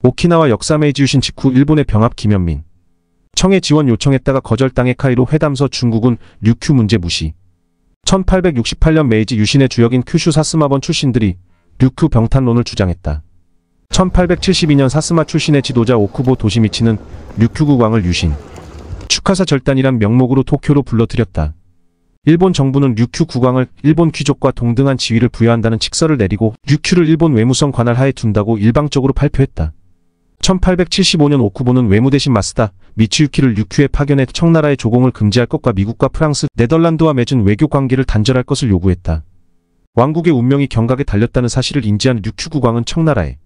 오키나와 역사 메이지 유신 직후 일본의 병합 김현민. 청해 지원 요청했다가 거절당해 카이로 회담서 중국은 류큐 문제 무시. 1868년 메이지 유신의 주역인 큐슈 사스마번 출신들이 류큐 병탄론을 주장했다. 1872년 사스마 출신의 지도자 오쿠보 도시미치는 류큐 국왕을 유신 축하사 절단이란 명목으로 도쿄로 불러들였다. 일본 정부는 류큐 국왕을 일본 귀족과 동등한 지위를 부여한다는 칙서를 내리고 류큐를 일본 외무성 관할 하에 둔다고 일방적으로 발표했다. 1875년 오쿠보는 외무 대신 마스다 미치유키를 류큐에 파견해 청나라의 조공을 금지할 것과 미국과 프랑스, 네덜란드와 맺은 외교 관계를 단절할 것을 요구했다. 왕국의 운명이 경각에 달렸다는 사실을 인지한 류큐 국왕은 청나라에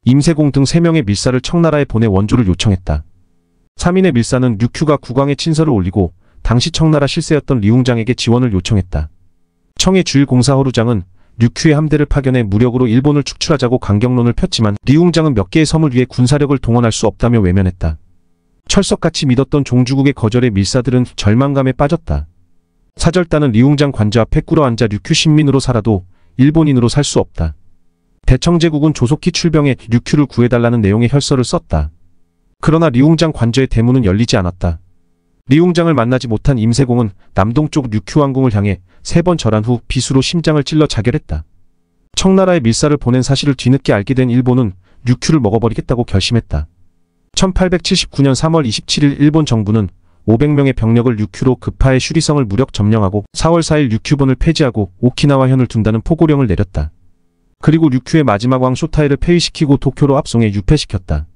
임세공 등 3명의 밀사를 청나라에 보내 원조를 요청했다. 3인의 밀사는 류큐가 국왕에 친서를 올리고 당시 청나라 실세였던 리웅장에게 지원을 요청했다. 청해 주일공사 허루장은 류큐의 함대를 파견해 무력으로 일본을 축출하자고 강경론을 폈지만 리웅장은 몇 개의 섬을 위해 군사력을 동원할 수 없다며 외면했다. 철석같이 믿었던 종주국의 거절에 밀사들은 절망감에 빠졌다. 사절단은 리웅장 관저 앞에 꿇어앉아 류큐 신민으로 살아도 일본인으로 살 수 없다. 대청제국은 조속히 출병해 류큐를 구해달라는 내용의 혈서를 썼다. 그러나 리웅장 관저의 대문은 열리지 않았다. 리웅장을 만나지 못한 임세공은 남동쪽 류큐 왕궁을 향해 3번 절한 후 비수로 심장을 찔러 자결했다. 청나라에 밀사를 보낸 사실을 뒤늦게 알게 된 일본은 류큐를 먹어버리겠다고 결심했다. 1879년 3월 27일 일본 정부는 500명의 병력을 류큐로 급파해 슈리성을 무력 점령하고 4월 4일 류큐본을 폐지하고 오키나와현을 둔다는 포고령을 내렸다. 그리고 류큐의 마지막 왕 쇼타이를 폐위시키고 도쿄로 압송해 유폐시켰다.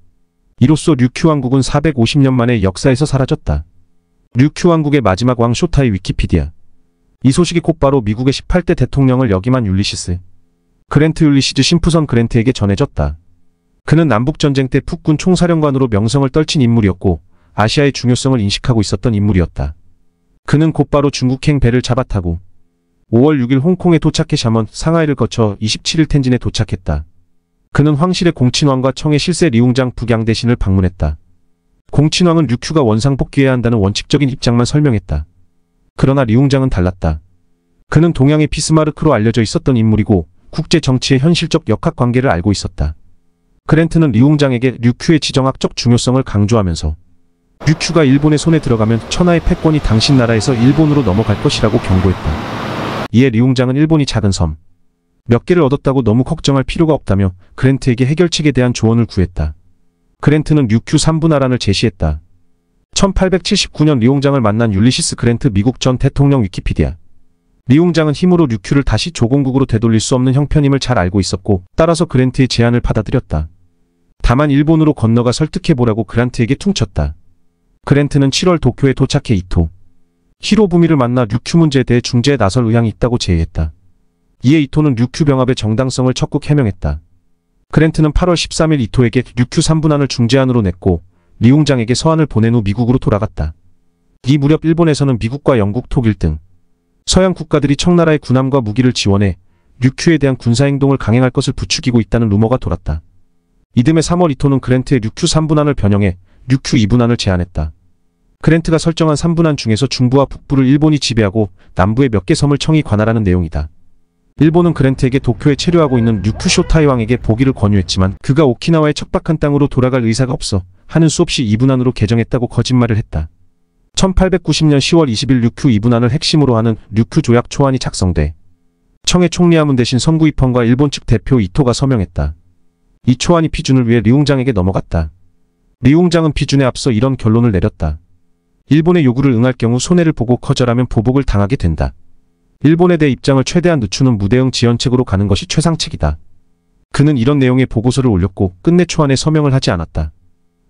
이로써 류큐 왕국은 450년 만에 역사에서 사라졌다. 류큐 왕국의 마지막 왕 쇼타이 위키피디아. 이 소식이 곧바로 미국의 18대 대통령을 역임한 율리시스 그랜트 율리시즈 심프선 그랜트에게 전해졌다. 그는 남북전쟁 때 북군 총사령관으로 명성을 떨친 인물이었고 아시아의 중요성을 인식하고 있었던 인물이었다. 그는 곧바로 중국행 배를 잡아타고 5월 6일 홍콩에 도착해 샤먼, 상하이를 거쳐 27일 텐진에 도착했다. 그는 황실의 공친왕과 청해 실세 리웅장 북양대신을 방문했다. 공친왕은 류큐가 원상 복귀해야 한다는 원칙적인 입장만 설명했다. 그러나 리웅장은 달랐다. 그는 동양의 비스마르크로 알려져 있었던 인물이고 국제 정치의 현실적 역학관계를 알고 있었다. 그랜트는 리웅장에게 류큐의 지정학적 중요성을 강조하면서 류큐가 일본의 손에 들어가면 천하의 패권이 당신 나라에서 일본으로 넘어갈 것이라고 경고했다. 이에 리웅장은 일본이 작은 섬 몇 개를 얻었다고 너무 걱정할 필요가 없다며 그랜트에게 해결책에 대한 조언을 구했다. 그랜트는 류큐 3분할안을 제시했다. 1879년 리웅장을 만난 율리시스 그랜트 미국 전 대통령 위키피디아. 리웅장은 힘으로 류큐를 다시 조공국으로 되돌릴 수 없는 형편임을 잘 알고 있었고 따라서 그랜트의 제안을 받아들였다. 다만 일본으로 건너가 설득해보라고 그랜트에게 퉁쳤다. 그랜트는 7월 도쿄에 도착해 이토 히로부미를 만나 류큐 문제에 대해 중재에 나설 의향이 있다고 제의했다. 이에 이토는 류큐 병합의 정당성을 적극 해명했다. 그랜트는 8월 13일 이토에게 류큐 3분안을 중재안으로 냈고 리웅장에게 서한을 보낸 후 미국으로 돌아갔다. 이 무렵 일본에서는 미국과 영국, 독일 등 서양 국가들이 청나라의 군함과 무기를 지원해 류큐에 대한 군사행동을 강행할 것을 부추기고 있다는 루머가 돌았다. 이듬해 3월 이토는 그랜트의 류큐 3분안을 변형해 류큐 2분안을 제안했다. 그랜트가 설정한 3분안 중에서 중부와 북부를 일본이 지배하고 남부의 몇 개 섬을 청이 관할하는 내용이다. 일본은 그랜트에게 도쿄에 체류하고 있는 류큐 쇼타이 왕에게 보기를 권유했지만 그가 오키나와의 척박한 땅으로 돌아갈 의사가 없어 하는 수 없이 2분안으로 개정했다고 거짓말을 했다. 1890년 10월 20일 류큐 2분안을 핵심으로 하는 류큐 조약 초안이 작성돼 청해 총리하문 대신 선구이펑과 일본 측 대표 이토가 서명했다. 이 초안이 피준을 위해 리웅장에게 넘어갔다. 리웅장은 피준에 앞서 이런 결론을 내렸다. 일본의 요구를 응할 경우 손해를 보고 거절하면 보복을 당하게 된다. 일본에 대해 입장을 최대한 늦추는 무대응 지연책으로 가는 것이 최상책이다. 그는 이런 내용의 보고서를 올렸고 끝내 초안에 서명을 하지 않았다.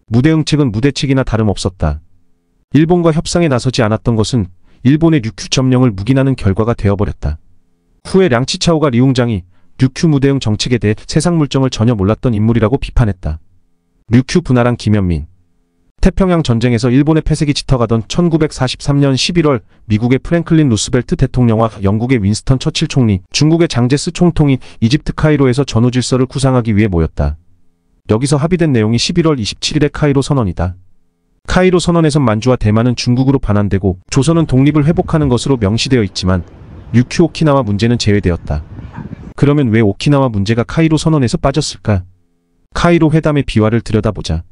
무대응책은 무대책이나 다름없었다. 일본과 협상에 나서지 않았던 것은 일본의 류큐 점령을 묵인하는 결과가 되어버렸다. 후에 량치차오가 리웅장이 류큐 무대응 정책에 대해 세상 물정을 전혀 몰랐던 인물이라고 비판했다. 류큐 분할한 김현민. 태평양 전쟁에서 일본의 패색이 짙어가던 1943년 11월 미국의 프랭클린 루스벨트 대통령과 영국의 윈스턴 처칠 총리, 중국의 장제스 총통이 이집트 카이로에서 전후 질서를 구상하기 위해 모였다. 여기서 합의된 내용이 11월 27일의 카이로 선언이다. 카이로 선언에선 만주와 대만은 중국으로 반환되고 조선은 독립을 회복하는 것으로 명시되어 있지만 류큐 오키나와 문제는 제외되었다. 그러면 왜 오키나와 문제가 카이로 선언에서 빠졌을까? 카이로 회담의 비화를 들여다보자.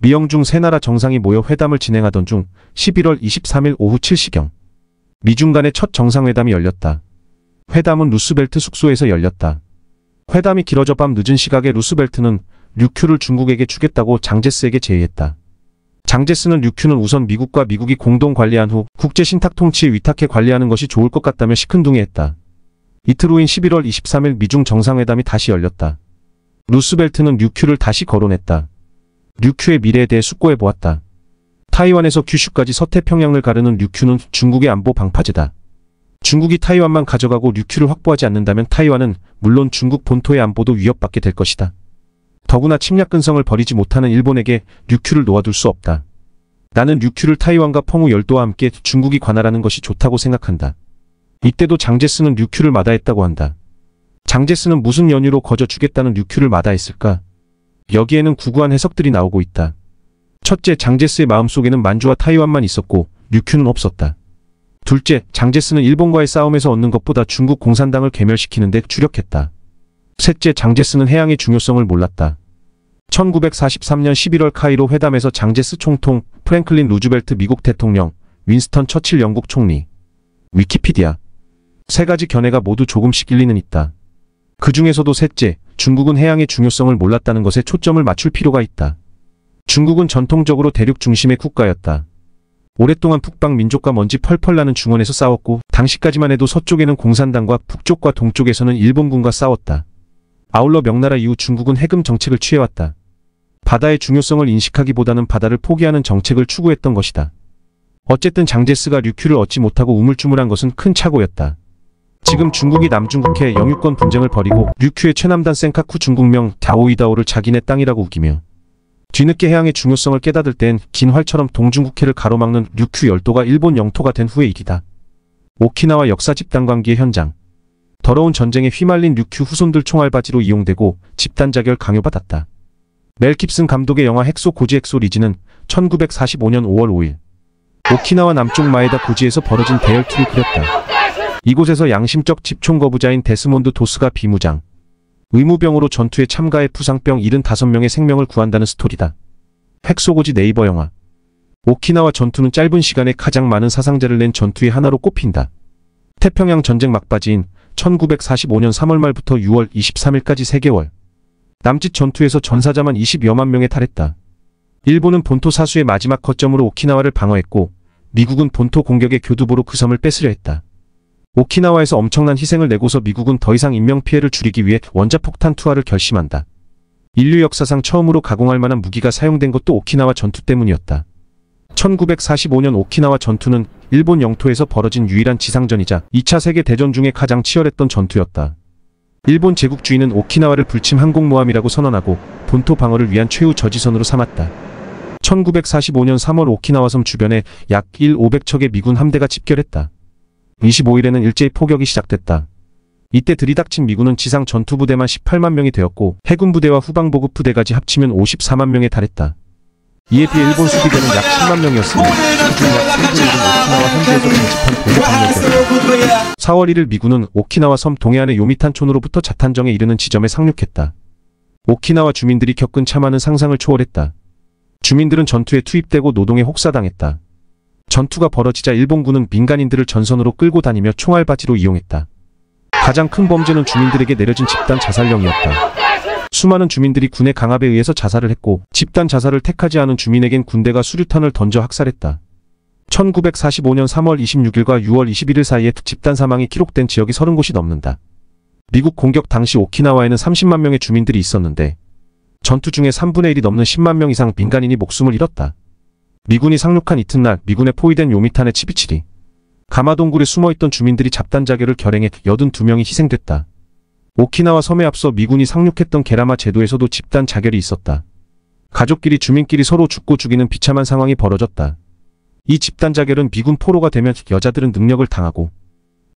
미영중 세 나라 정상이 모여 회담을 진행하던 중 11월 23일 오후 7시경 미중 간의 첫 정상회담이 열렸다. 회담은 루스벨트 숙소에서 열렸다. 회담이 길어져 밤 늦은 시각에 루스벨트는 류큐를 중국에게 주겠다고 장제스에게 제의했다. 장제스는 류큐는 우선 미국과 미국이 공동 관리한 후 국제 신탁 통치에 위탁해 관리하는 것이 좋을 것 같다며 시큰둥해했다. 이틀 후인 11월 23일 미중 정상회담이 다시 열렸다. 루스벨트는 류큐를 다시 거론했다. 류큐의 미래에 대해 숙고해 보았다. 타이완에서 규슈까지 서태평양을 가르는 류큐는 중국의 안보 방파제다. 중국이 타이완만 가져가고 류큐를 확보하지 않는다면 타이완은 물론 중국 본토의 안보도 위협받게 될 것이다. 더구나 침략 근성을 버리지 못하는 일본에게 류큐를 놓아둘 수 없다. 나는 류큐를 타이완과 펑우 열도와 함께 중국이 관할하는 것이 좋다고 생각한다. 이때도 장제스는 류큐를 마다했다고 한다. 장제스는 무슨 연유로 거저 주겠다는 류큐를 마다했을까? 여기에는 구구한 해석들이 나오고 있다. 첫째, 장제스의 마음속에는 만주와 타이완만 있었고 류큐는 없었다. 둘째, 장제스는 일본과의 싸움에서 얻는 것보다 중국 공산당을 괴멸시키는 데 주력했다. 셋째, 장제스는 해양의 중요성을 몰랐다. 1943년 11월 카이로 회담에서 장제스 총통, 프랭클린 루즈벨트 미국 대통령, 윈스턴 처칠 영국 총리. 위키피디아. 세 가지 견해가 모두 조금씩 일리는 있다. 그 중에서도 셋째, 중국은 해양의 중요성을 몰랐다는 것에 초점을 맞출 필요가 있다. 중국은 전통적으로 대륙 중심의 국가였다. 오랫동안 북방 민족과 먼지 펄펄 나는 중원에서 싸웠고 당시까지만 해도 서쪽에는 공산당과 북쪽과 동쪽에서는 일본군과 싸웠다. 아울러 명나라 이후 중국은 해금 정책을 취해왔다. 바다의 중요성을 인식하기보다는 바다를 포기하는 정책을 추구했던 것이다. 어쨌든 장제스가 류큐를 얻지 못하고 우물쭈물한 것은 큰 착오였다. 지금 중국이 남중국해 영유권 분쟁을 벌이고 류큐의 최남단 센카쿠 중국명 다오이다오를 자기네 땅이라고 우기며 뒤늦게 해양의 중요성을 깨닫을 땐 긴 활처럼 동중국해를 가로막는 류큐 열도가 일본 영토가 된 후의 일이다. 오키나와 역사 집단 관계의 현장. 더러운 전쟁에 휘말린 류큐 후손들 총알바지로 이용되고 집단 자결 강요받았다. 멜 깁슨 감독의 영화 헥소 고지 헥소 리지는 1945년 5월 5일 오키나와 남쪽 마에다 고지에서 벌어진 대열투를 그렸다. 이곳에서 양심적 집총 거부자인 데스몬드 도스가 비무장, 의무병으로 전투에 참가해 부상병 75명의 생명을 구한다는 스토리다. 헥소고지 네이버 영화. 오키나와 전투는 짧은 시간에 가장 많은 사상자를 낸 전투의 하나로 꼽힌다. 태평양 전쟁 막바지인 1945년 3월 말부터 6월 23일까지 3개월. 남짓 전투에서 전사자만 20여만 명에 달했다. 일본은 본토 사수의 마지막 거점으로 오키나와를 방어했고 미국은 본토 공격의 교두보로 그 섬을 뺏으려 했다. 오키나와에서 엄청난 희생을 내고서 미국은 더 이상 인명피해를 줄이기 위해 원자폭탄 투하를 결심한다. 인류 역사상 처음으로 가공할 만한 무기가 사용된 것도 오키나와 전투 때문이었다. 1945년 오키나와 전투는 일본 영토에서 벌어진 유일한 지상전이자 2차 세계대전 중에 가장 치열했던 전투였다. 일본 제국주의는 오키나와를 불침 항공모함이라고 선언하고 본토 방어를 위한 최후 저지선으로 삼았다. 1945년 3월 오키나와 섬 주변에 약 1,500척의 미군 함대가 집결했다. 25일에는 일제히 포격이 시작됐다. 이때 들이닥친 미군은 지상 전투부대만 18만 명이 되었고 해군 부대와 후방보급 부대까지 합치면 54만 명에 달했다. 이에 비해 일본 수비대는 약 10만 명이었으며 그중 약 3분의 1은 오키나와 현지에서 밀집한 공격함이었다. 4월 1일 미군은 오키나와 섬 동해안의 요미탄촌으로부터 자탄정에 이르는 지점에 상륙했다. 오키나와 주민들이 겪은 참화는 상상을 초월했다. 주민들은 전투에 투입되고 노동에 혹사당했다. 전투가 벌어지자 일본군은 민간인들을 전선으로 끌고 다니며 총알바지로 이용했다. 가장 큰 범죄는 주민들에게 내려진 집단 자살령이었다. 수많은 주민들이 군의 강압에 의해서 자살을 했고 집단 자살을 택하지 않은 주민에겐 군대가 수류탄을 던져 학살했다. 1945년 3월 26일과 6월 21일 사이에 집단 사망이 기록된 지역이 30곳이 넘는다. 미국 공격 당시 오키나와에는 30만 명의 주민들이 있었는데 전투 중에 3분의 1이 넘는 10만 명 이상 민간인이 목숨을 잃었다. 미군이 상륙한 이튿날 미군에 포위된 요미탄의 치비치리 가마동굴에 숨어있던 주민들이 잡단 자결을 결행해 82명이 희생됐다. 오키나와 섬에 앞서 미군이 상륙했던 게라마 제도에서도 집단 자결이 있었다. 가족끼리 주민끼리 서로 죽고 죽이는 비참한 상황이 벌어졌다. 이 집단 자결은 미군 포로가 되면 여자들은 능력을 당하고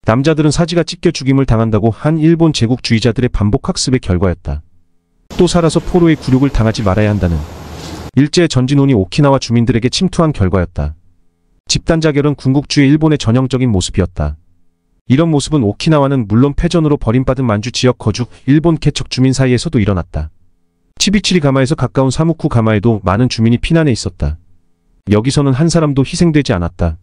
남자들은 사지가 찢겨 죽임을 당한다고 한 일본 제국주의자들의 반복 학습의 결과였다. 또 살아서 포로의 굴욕을 당하지 말아야 한다는 일제 전진운이 오키나와 주민들에게 침투한 결과였다. 집단 자결은 군국주의 일본의 전형적인 모습이었다. 이런 모습은 오키나와는 물론 패전으로 버림받은 만주 지역 거주 일본 개척 주민 사이에서도 일어났다. 치비치리 가마에서 가까운 사무쿠 가마에도 많은 주민이 피난해 있었다. 여기서는 한 사람도 희생되지 않았다.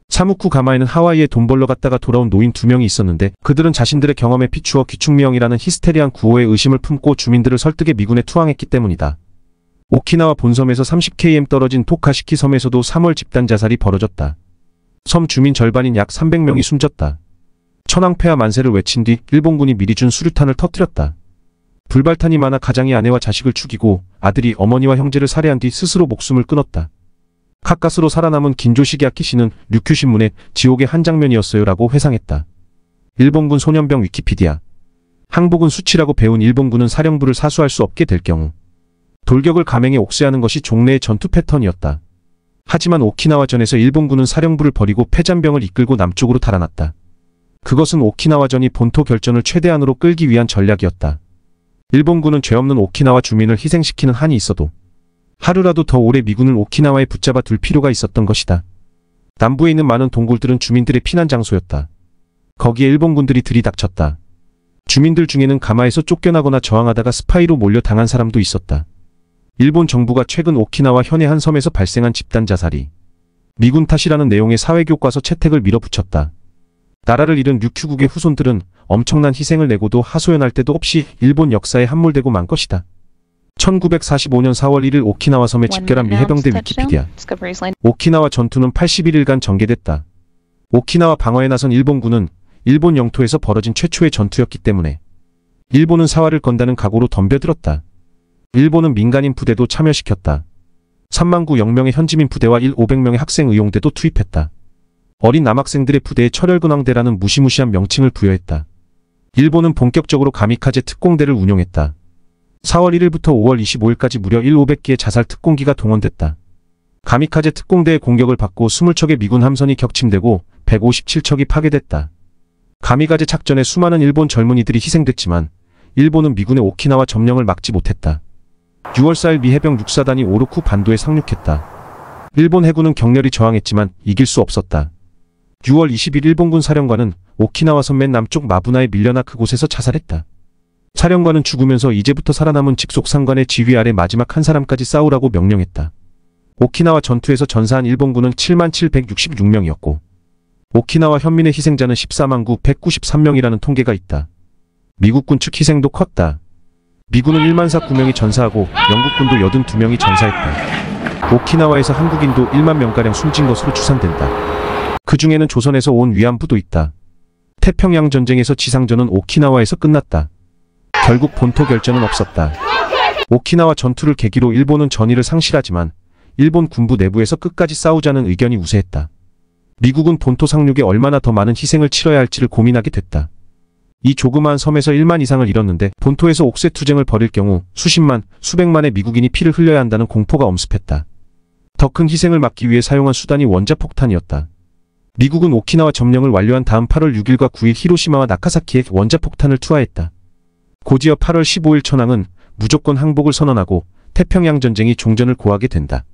사무쿠 가마에는 하와이에 돈 벌러 갔다가 돌아온 노인 2명이 있었는데 그들은 자신들의 경험에 비추어 기축미형이라는 히스테리한 구호에 의심을 품고 주민들을 설득해 미군에 투항했기 때문이다. 오키나와 본섬에서 30km 떨어진 토카시키 섬에서도 3월 집단 자살이 벌어졌다. 섬 주민 절반인 약 300명이 숨졌다. 천황폐하 만세를 외친 뒤 일본군이 미리 준 수류탄을 터뜨렸다. 불발탄이 많아 가장이 아내와 자식을 죽이고 아들이 어머니와 형제를 살해한 뒤 스스로 목숨을 끊었다. 카카스로 살아남은 긴조시기 아키시는 류큐신문에 지옥의 한 장면이었어요 라고 회상했다. 일본군 소년병 위키피디아. 항복은 수치라고 배운 일본군은 사령부를 사수할 수 없게 될 경우 돌격을 감행해 옥쇄하는 것이 종래의 전투 패턴이었다. 하지만 오키나와전에서 일본군은 사령부를 버리고 패잔병을 이끌고 남쪽으로 달아났다. 그것은 오키나와전이 본토 결전을 최대한으로 끌기 위한 전략이었다. 일본군은 죄 없는 오키나와 주민을 희생시키는 한이 있어도 하루라도 더 오래 미군을 오키나와에 붙잡아 둘 필요가 있었던 것이다. 남부에 있는 많은 동굴들은 주민들의 피난 장소였다. 거기에 일본군들이 들이닥쳤다. 주민들 중에는 가마에서 쫓겨나거나 저항하다가 스파이로 몰려 당한 사람도 있었다. 일본 정부가 최근 오키나와 현해 한 섬에서 발생한 집단 자살이 미군 탓이라는 내용의 사회교과서 채택을 밀어붙였다. 나라를 잃은 류큐국의 후손들은 엄청난 희생을 내고도 하소연할 데도 없이 일본 역사에 함몰되고 만 것이다. 1945년 4월 1일 오키나와 섬에 집결한 미 해병대 위키피디아. 오키나와 전투는 81일간 전개됐다. 오키나와 방어에 나선 일본군은 일본 영토에서 벌어진 최초의 전투였기 때문에 일본은 사활을 건다는 각오로 덤벼들었다. 일본은 민간인 부대도 참여시켰다. 3만 9,000명의 현지민 부대와 1,500명의 학생 의용대도 투입했다. 어린 남학생들의 부대에 철혈근황대라는 무시무시한 명칭을 부여했다. 일본은 본격적으로 가미카제 특공대를 운용했다. 4월 1일부터 5월 25일까지 무려 1,500기의 자살 특공기가 동원됐다. 가미카제 특공대의 공격을 받고 20척의 미군 함선이 격침되고 157척이 파괴됐다. 가미카제 작전에 수많은 일본 젊은이들이 희생됐지만 일본은 미군의 오키나와 점령을 막지 못했다. 6월 4일 미 해병 육사단이 오르쿠 반도에 상륙했다. 일본 해군은 격렬히 저항했지만 이길 수 없었다. 6월 20일 일본군 사령관은 오키나와 섬 맨 남쪽 마부나에 밀려나 그곳에서 자살했다. 사령관은 죽으면서 이제부터 살아남은 직속상관의 지휘 아래 마지막 한 사람까지 싸우라고 명령했다. 오키나와 전투에서 전사한 일본군은 77,166명이었고 오키나와 현민의 희생자는 149,193명이라는 통계가 있다. 미국군 측 희생도 컸다. 미군은 14,9명이 전사하고 영국군도 82명이 전사했다. 오키나와에서 한국인도 1만 명가량 숨진 것으로 추산된다. 그 중에는 조선에서 온 위안부도 있다. 태평양 전쟁에서 지상전은 오키나와에서 끝났다. 결국 본토 결전은 없었다. 오키나와 전투를 계기로 일본은 전의를 상실하지만 일본 군부 내부에서 끝까지 싸우자는 의견이 우세했다. 미국은 본토 상륙에 얼마나 더 많은 희생을 치러야 할지를 고민하게 됐다. 이 조그마한 섬에서 1만 이상을 잃었는데 본토에서 옥새 투쟁을 벌일 경우 수십만, 수백만의 미국인이 피를 흘려야 한다는 공포가 엄습했다. 더 큰 희생을 막기 위해 사용한 수단이 원자폭탄이었다. 미국은 오키나와 점령을 완료한 다음 8월 6일과 9일 히로시마와 나카사키에 원자폭탄을 투하했다. 곧이어 8월 15일 천황은 무조건 항복을 선언하고 태평양 전쟁이 종전을 고하게 된다.